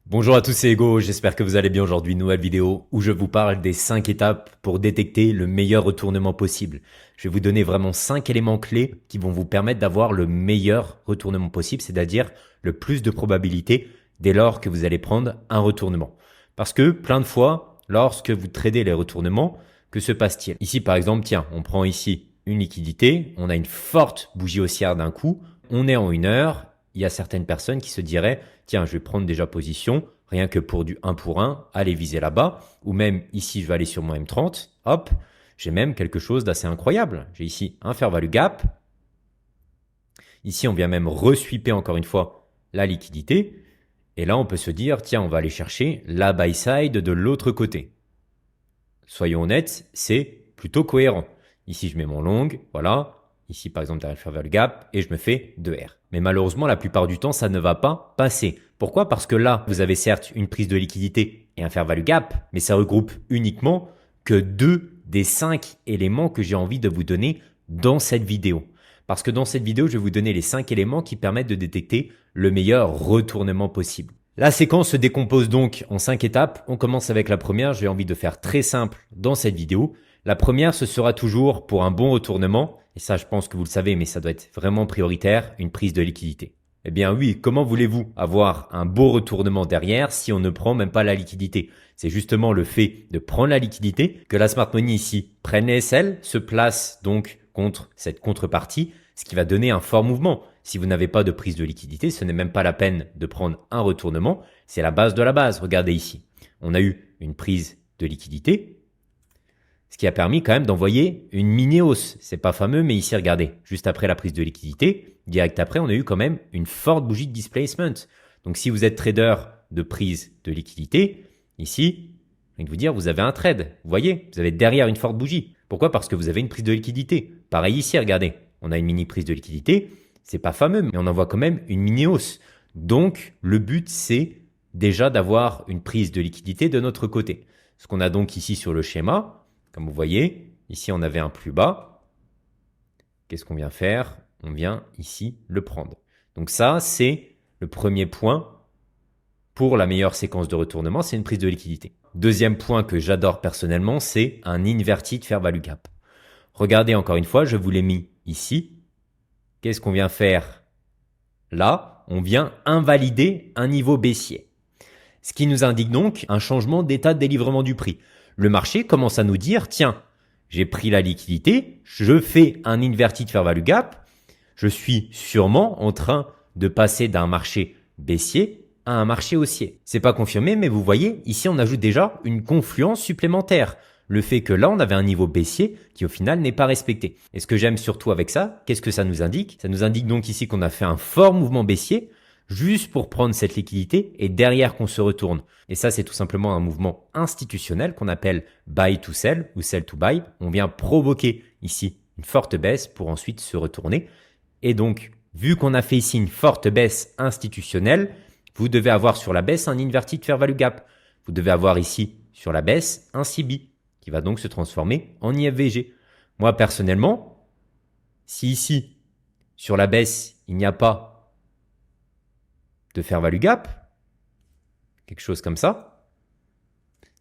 Bonjour à tous, c'est Ego, j'espère que vous allez bien aujourd'hui. Nouvelle vidéo où je vous parle des 5 étapes pour détecter le meilleur retournement possible. Je vais vous donner vraiment 5 éléments clés qui vont vous permettre d'avoir le meilleur retournement possible, c'est-à-dire le plus de probabilité dès lors que vous allez prendre un retournement. Parce que plein de fois, lorsque vous tradez les retournements, que se passe-t-il? Ici par exemple, tiens, on prend ici une liquidité, on a une forte bougie haussière d'un coup, on est en 1 heure, il y a certaines personnes qui se diraient tiens, je vais prendre déjà position, rien que pour du 1 pour 1, aller viser là-bas, ou même ici, je vais aller sur mon M30, hop, j'ai même quelque chose d'assez incroyable. J'ai ici un fair value gap. Ici, on vient même resweeper encore une fois la liquidité. Et là, on peut se dire, tiens, on va aller chercher la buy side de l'autre côté. Soyons honnêtes, c'est plutôt cohérent. Ici, je mets mon long, voilà. Ici, par exemple, derrière le fair value gap et je me fais 2R. Mais malheureusement, la plupart du temps, ça ne va pas passer. Pourquoi? Parce que là, vous avez certes une prise de liquidité et un fair value gap, mais ça regroupe uniquement que 2 des 5 éléments que j'ai envie de vous donner dans cette vidéo. Parce que dans cette vidéo, je vais vous donner les 5 éléments qui permettent de détecter le meilleur retournement possible. La séquence se décompose donc en 5 étapes. On commence avec la première. J'ai envie de faire très simple dans cette vidéo. La première, ce sera toujours pour un bon retournement. Et ça, je pense que vous le savez, mais ça doit être vraiment prioritaire, une prise de liquidité. Eh bien oui, comment voulez-vous avoir un beau retournement derrière si on ne prend même pas la liquidité? C'est justement le fait de prendre la liquidité que la smart money ici prenne les SL, se place donc contre cette contrepartie, ce qui va donner un fort mouvement. Si vous n'avez pas de prise de liquidité, ce n'est même pas la peine de prendre un retournement. C'est la base de la base. Regardez ici. On a eu une prise de liquidité, ce qui a permis quand même d'envoyer une mini hausse. C'est pas fameux, mais ici, regardez, juste après la prise de liquidité, direct après, on a eu quand même une forte bougie de displacement. Donc, si vous êtes trader de prise de liquidité, ici, je vais vous dire, vous avez un trade. Vous voyez, vous avez derrière une forte bougie. Pourquoi? Parce que vous avez une prise de liquidité. Pareil ici, regardez, on a une mini prise de liquidité. C'est pas fameux, mais on envoie quand même une mini hausse. Donc, le but, c'est déjà d'avoir une prise de liquidité de notre côté. Ce qu'on a donc ici sur le schéma, comme vous voyez, ici on avait un plus bas. Qu'est-ce qu'on vient faire? On vient ici le prendre. Donc ça, c'est le premier point pour la meilleure séquence de retournement, c'est une prise de liquidité. Deuxième point que j'adore personnellement, c'est un inverted fair value gap. Regardez encore une fois, je vous l'ai mis ici. Qu'est-ce qu'on vient faire? Là, on vient invalider un niveau baissier. Ce qui nous indique donc un changement d'état de délivrement du prix. Le marché commence à nous dire, tiens, j'ai pris la liquidité, je fais un inverted fair value gap, je suis sûrement en train de passer d'un marché baissier à un marché haussier. C'est pas confirmé, mais vous voyez, ici on ajoute déjà une confluence supplémentaire. Le fait que là on avait un niveau baissier qui au final n'est pas respecté. Et ce que j'aime surtout avec ça, qu'est-ce que ça nous indique? Ça nous indique donc ici qu'on a fait un fort mouvement baissier juste pour prendre cette liquidité et derrière qu'on se retourne. Et ça, c'est tout simplement un mouvement institutionnel qu'on appelle buy to sell ou sell to buy. On vient provoquer ici une forte baisse pour ensuite se retourner. Et donc, vu qu'on a fait ici une forte baisse institutionnelle, vous devez avoir sur la baisse un inverted fair value gap. Vous devez avoir ici sur la baisse un CB qui va donc se transformer en IFVG. Moi, personnellement, si ici, sur la baisse, il n'y a pas de fair value gap, quelque chose comme ça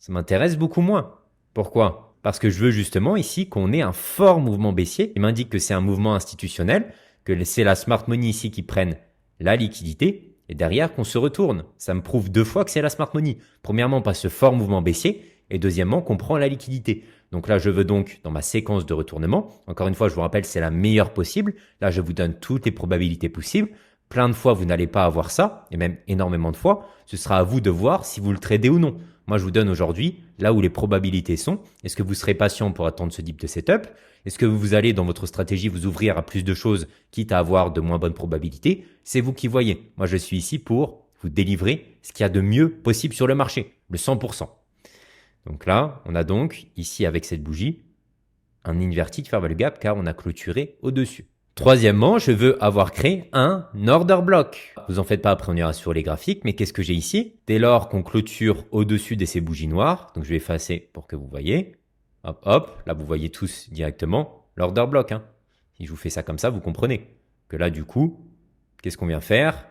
m'intéresse beaucoup moins. Pourquoi? Parce que je veux justement ici qu'on ait un fort mouvement baissier. Il m'indique que c'est un mouvement institutionnel, que c'est la smart money ici qui prenne la liquidité et derrière qu'on se retourne. Ça me prouve 2 fois que c'est la smart money. Premièrement, pas ce fort mouvement baissier et deuxièmement, qu'on prend la liquidité. Donc là, je veux donc, dans ma séquence de retournement, encore une fois, je vous rappelle, c'est la meilleure possible. Là, je vous donne toutes les probabilités possibles. Plein de fois, vous n'allez pas avoir ça, et même énormément de fois. Ce sera à vous de voir si vous le tradez ou non. Moi, je vous donne aujourd'hui là où les probabilités sont. Est-ce que vous serez patient pour attendre ce type de setup? Est-ce que vous allez, dans votre stratégie, vous ouvrir à plus de choses, quitte à avoir de moins bonnes probabilités? C'est vous qui voyez. Moi, je suis ici pour vous délivrer ce qu'il y a de mieux possible sur le marché, le 100%. Donc là, on a donc, ici avec cette bougie, un inverted fair value gap car on a clôturé au-dessus. Troisièmement, je veux avoir créé un order block. Vous en faites pas, après on ira sur les graphiques, mais qu'est-ce que j'ai ici? Dès lors qu'on clôture au-dessus de ces bougies noires, donc je vais effacer pour que vous voyez, hop hop, là vous voyez tous directement l'order block. Si je vous fais ça comme ça, vous comprenez que là du coup, qu'est-ce qu'on vient faire?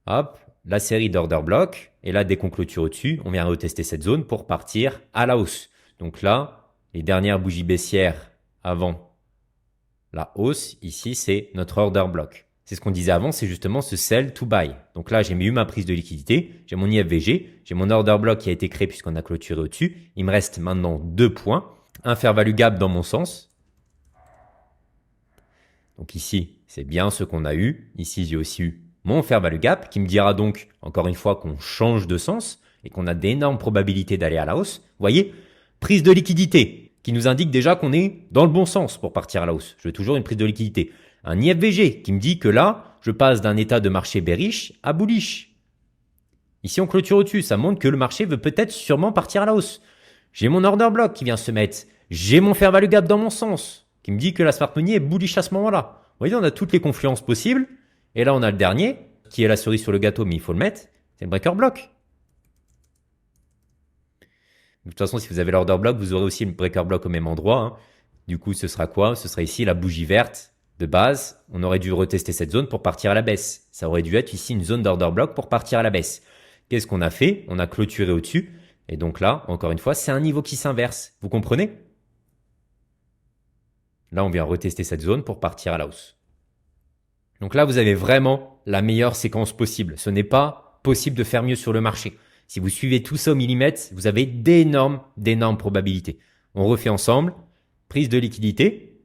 Hop, la série d'order block. Et là, dès qu'on clôture au-dessus, on vient retester cette zone pour partir à la hausse. Donc là, les dernières bougies baissières avant la hausse, ici, c'est notre order block. C'est ce qu'on disait avant, c'est justement ce sell to buy. Donc là, j'ai eu ma prise de liquidité, j'ai mon IFVG, j'ai mon order block qui a été créé puisqu'on a clôturé au-dessus. Il me reste maintenant 2 points. Un fair value gap dans mon sens. Donc ici, c'est bien ce qu'on a eu. Ici, j'ai aussi eu mon fair value gap qui me dira donc, encore une fois, qu'on change de sens et qu'on a d'énormes probabilités d'aller à la hausse. Vous voyez, prise de liquidité qui nous indique déjà qu'on est dans le bon sens pour partir à la hausse. Je veux toujours une prise de liquidité. Un IFVG qui me dit que là, je passe d'un état de marché bearish à bullish. Ici, on clôture au-dessus. Ça montre que le marché veut peut-être sûrement partir à la hausse. J'ai mon order block qui vient se mettre. J'ai mon fair value gap dans mon sens qui me dit que la smart money est bullish à ce moment-là. Vous voyez, on a toutes les confluences possibles. Et là, on a le dernier qui est la cerise sur le gâteau, mais il faut le mettre. C'est le breaker block. De toute façon, si vous avez l'order block, vous aurez aussi le breaker block au même endroit. Hein. Du coup, ce sera quoi? Ce sera ici la bougie verte de base. On aurait dû retester cette zone pour partir à la baisse. Ça aurait dû être ici une zone d'order block pour partir à la baisse. Qu'est-ce qu'on a fait? On a clôturé au-dessus. Et donc là, encore une fois, c'est un niveau qui s'inverse. Vous comprenez? Là, on vient retester cette zone pour partir à la hausse. Donc là, vous avez vraiment la meilleure séquence possible. Ce n'est pas possible de faire mieux sur le marché. Si vous suivez tout ça au millimètre, vous avez d'énormes probabilités. On refait ensemble. Prise de liquidité.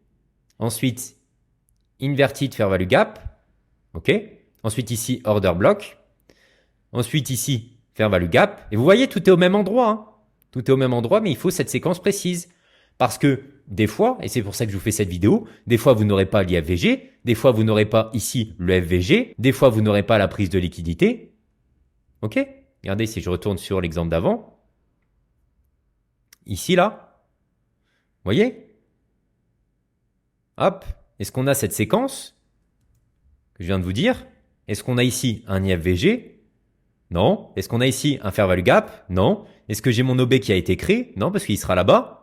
Ensuite, inverted fair value gap. OK. Ensuite, ici, order block. Ensuite, ici, fair value gap. Et vous voyez, tout est au même endroit. Hein. Tout est au même endroit, mais il faut cette séquence précise. Parce que des fois, et c'est pour ça que je vous fais cette vidéo, des fois vous n'aurez pas l'IFVG, des fois vous n'aurez pas ici le FVG, des fois vous n'aurez pas la prise de liquidité. Ok? Regardez si je retourne sur l'exemple d'avant. Ici, là. Vous voyez? Hop. Est-ce qu'on a cette séquence que je viens de vous dire? Est-ce qu'on a ici un IFVG? Non. Est-ce qu'on a ici un fair value gap? Non. Est-ce que j'ai mon OB qui a été créé? Non, parce qu'il sera là-bas.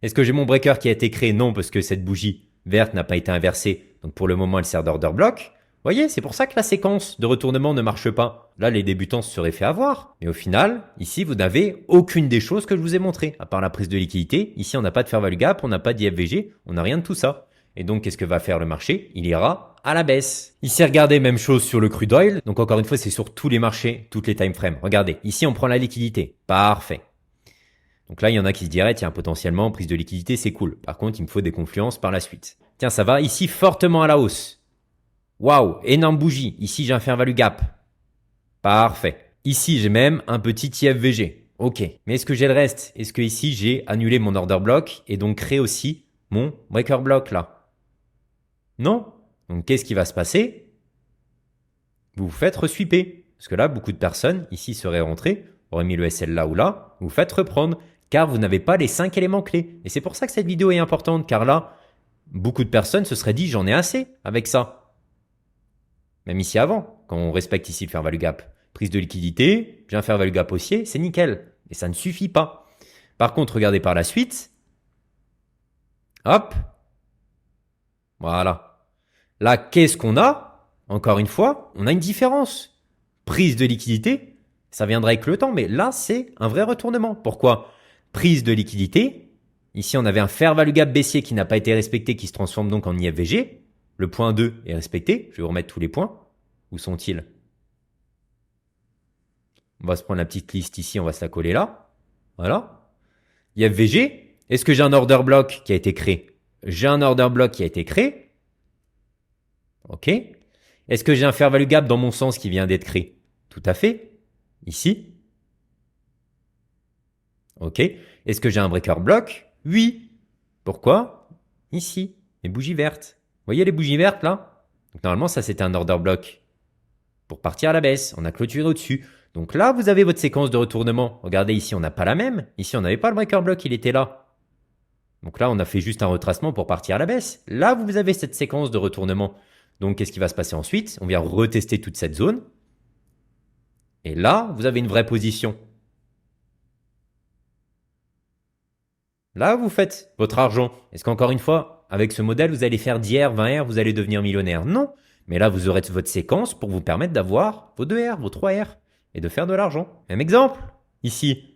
Est-ce que j'ai mon breaker qui a été créé? Non, parce que cette bougie verte n'a pas été inversée. Donc pour le moment, elle sert d'order block. Vous voyez, c'est pour ça que la séquence de retournement ne marche pas. Là, les débutants se seraient fait avoir. Mais au final, ici, vous n'avez aucune des choses que je vous ai montrées. À part la prise de liquidité, ici, on n'a pas de fair value gap, on n'a pas d'IFVG, on n'a rien de tout ça. Et donc, qu'est-ce que va faire le marché? Il ira à la baisse. Ici, regardez, même chose sur le crude oil. Donc encore une fois, c'est sur tous les marchés, toutes les time frames. Regardez, ici, on prend la liquidité. Parfait. Donc là, il y en a qui se diraient, tiens, potentiellement, prise de liquidité, c'est cool. Par contre, il me faut des confluences par la suite. Tiens, ça va ici fortement à la hausse. Waouh, énorme bougie. Ici, j'ai un fair value gap. Parfait. Ici, j'ai même un petit IFVG. Ok. Mais est-ce que j'ai le reste? Est-ce que ici, j'ai annulé mon order block et donc créé aussi mon breaker block là? Non. Donc, qu'est-ce qui va se passer? Vous vous faites resweeper. Parce que là, beaucoup de personnes ici seraient rentrées, auraient mis le SL là ou là, vous faites reprendre. Car vous n'avez pas les 5 éléments clés. Et c'est pour ça que cette vidéo est importante, car là, beaucoup de personnes se seraient dit, j'en ai assez avec ça. Même ici avant, quand on respecte ici le fair value gap. Prise de liquidité, j'ai un fair value gap haussier, c'est nickel. Et ça ne suffit pas. Par contre, regardez par la suite. Hop. Voilà. Là, qu'est-ce qu'on a? Encore une fois, on a une différence. Prise de liquidité, ça viendra avec le temps, mais là, c'est un vrai retournement. Pourquoi? Prise de liquidité. Ici, on avait un fair value gap baissier qui n'a pas été respecté, qui se transforme donc en IFVG. Le point 2 est respecté. Je vais vous remettre tous les points. Où sont-ils? On va se prendre la petite liste ici, on va se la coller là. Voilà. IFVG. Est-ce que j'ai un order block qui a été créé? J'ai un order block qui a été créé. Ok. Est-ce que j'ai un fair value gap dans mon sens qui vient d'être créé? Tout à fait. Ici. Ok. Est-ce que j'ai un breaker block? Oui. Pourquoi? Ici. Les bougies vertes. Vous voyez les bougies vertes là? Donc, normalement, ça c'était un order block. Pour partir à la baisse. On a clôturé au-dessus. Donc là, vous avez votre séquence de retournement. Regardez ici, on n'a pas la même. Ici, on n'avait pas le breaker block, il était là. Donc là, on a fait juste un retracement pour partir à la baisse. Là, vous avez cette séquence de retournement. Donc, qu'est-ce qui va se passer ensuite? On vient retester toute cette zone. Et là, vous avez une vraie position. Là, vous faites votre argent. Est-ce qu'encore une fois, avec ce modèle, vous allez faire 10 R, 20 R, vous allez devenir millionnaire? Non. Mais là, vous aurez votre séquence pour vous permettre d'avoir vos 2 R, vos 3 R et de faire de l'argent. Même exemple, ici.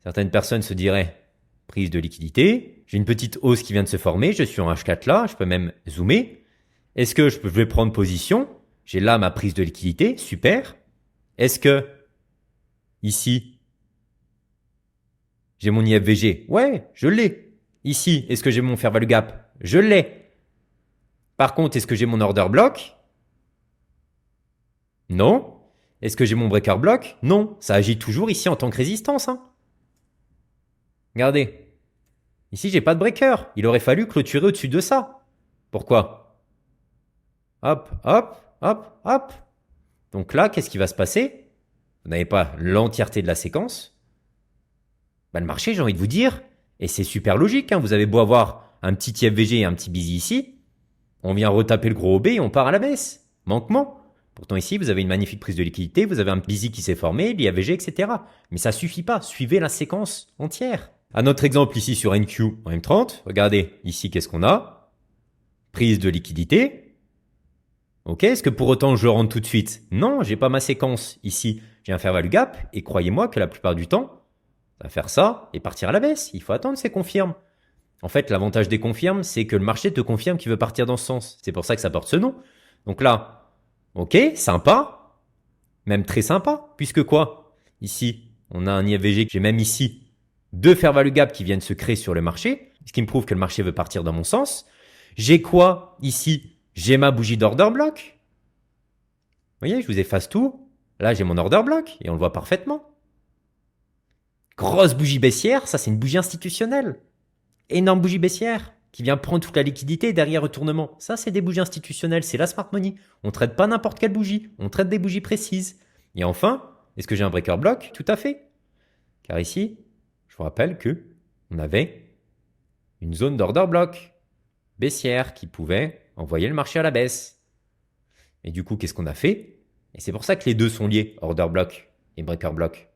Certaines personnes se diraient prise de liquidité, j'ai une petite hausse qui vient de se former, je suis en H4 là, je peux même zoomer. Est-ce que je vais prendre position? J'ai là ma prise de liquidité, super. Est-ce que ici, j'ai mon IFVG? Ouais, je l'ai. Ici, est-ce que j'ai mon fair value gap? Je l'ai. Par contre, est-ce que j'ai mon order block? Non. Est-ce que j'ai mon breaker block? Non. Ça agit toujours ici en tant que résistance. Hein. Regardez. Ici, j'ai pas de breaker. Il aurait fallu clôturer au-dessus de ça. Pourquoi? Hop, hop, hop, hop. Donc là, qu'est-ce qui va se passer? Vous n'avez pas l'entièreté de la séquence. Bah, le marché, j'ai envie de vous dire, et c'est super logique, hein, vous avez beau avoir un petit IFVG et un petit busy ici, on vient retaper le gros OB et on part à la baisse. Manquement. Pourtant ici, vous avez une magnifique prise de liquidité, vous avez un busy qui s'est formé, l'IFVG, etc. Mais ça suffit pas, suivez la séquence entière. Un autre exemple ici sur NQ en M30, regardez, ici qu'est-ce qu'on a? Prise de liquidité. Ok, est-ce que pour autant je rentre tout de suite? Non, j'ai pas ma séquence. Ici, j'ai un fair value gap, et croyez-moi que la plupart du temps, ça va faire ça et partir à la baisse. Il faut attendre ces confirmes. En fait, l'avantage des confirmes, c'est que le marché te confirme qu'il veut partir dans ce sens. C'est pour ça que ça porte ce nom. Donc là, ok, sympa, même très sympa, puisque quoi? Ici, on a un IFVG, j'ai même ici 2 fair value gap qui viennent se créer sur le marché, ce qui me prouve que le marché veut partir dans mon sens. J'ai quoi ici? J'ai ma bougie d'order block. Vous voyez, je vous efface tout. Là, j'ai mon order block et on le voit parfaitement. Grosse bougie baissière, ça c'est une bougie institutionnelle. Énorme bougie baissière qui vient prendre toute la liquidité derrière retournement. Ça, c'est des bougies institutionnelles, c'est la smart money. On ne traite pas n'importe quelle bougie, on traite des bougies précises. Et enfin, est-ce que j'ai un breaker block? Tout à fait. Car ici, je vous rappelle que on avait une zone d'order block baissière qui pouvait envoyer le marché à la baisse. Et du coup, qu'est-ce qu'on a fait? Et c'est pour ça que les deux sont liés, order block et breaker block.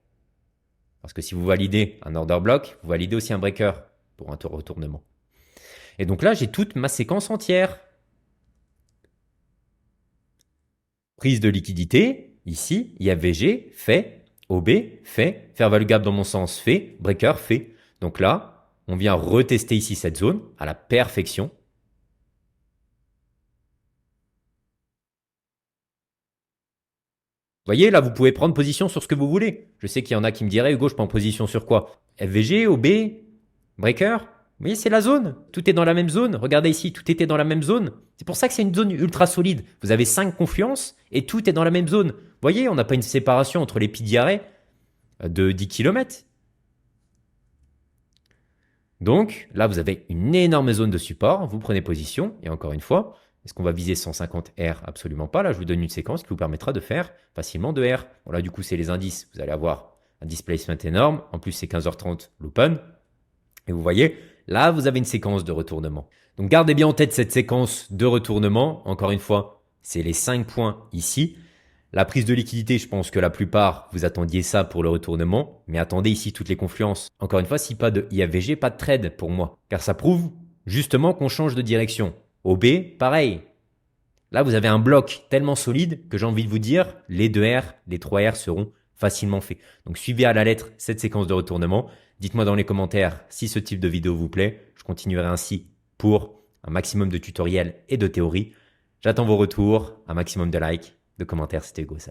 Parce que si vous validez un order block, vous validez aussi un breaker pour un retournement. Et donc là, j'ai toute ma séquence entière. Prise de liquidité, ici, IFVG, fait, OB, fait, fair value gap dans mon sens, fait, breaker, fait. Donc là, on vient retester ici cette zone à la perfection. Vous voyez, là, vous pouvez prendre position sur ce que vous voulez. Je sais qu'il y en a qui me diraient, Hugo, je prends position sur quoi? FVG, OB, breaker? Vous voyez, c'est la zone. Tout est dans la même zone. Regardez ici, tout était dans la même zone. C'est pour ça que c'est une zone ultra solide. Vous avez 5 confluences et tout est dans la même zone. Vous voyez, on n'a pas une séparation entre les pieds d'arrêt de 10 km. Donc, là, vous avez une énorme zone de support. Vous prenez position. Et encore une fois, est-ce qu'on va viser 150 R? Absolument pas. Là, je vous donne une séquence qui vous permettra de faire facilement 2 R. Bon, là, du coup, c'est les indices. Vous allez avoir un displacement énorme. En plus, c'est 15h30 l'open. Et vous voyez, là, vous avez une séquence de retournement. Donc, gardez bien en tête cette séquence de retournement. Encore une fois, c'est les 5 points ici. La prise de liquidité, je pense que la plupart, vous attendiez ça pour le retournement. Mais attendez ici toutes les confluences. Encore une fois, si pas de IFVG, pas de trade pour moi. Car ça prouve justement qu'on change de direction. OB, pareil. Là, vous avez un bloc tellement solide que j'ai envie de vous dire, les 2 R, les 3 R seront facilement faits. Donc, suivez à la lettre cette séquence de retournement. Dites-moi dans les commentaires si ce type de vidéo vous plaît. Je continuerai ainsi pour un maximum de tutoriels et de théories. J'attends vos retours, un maximum de likes, de commentaires. C'était Hugo. Salut.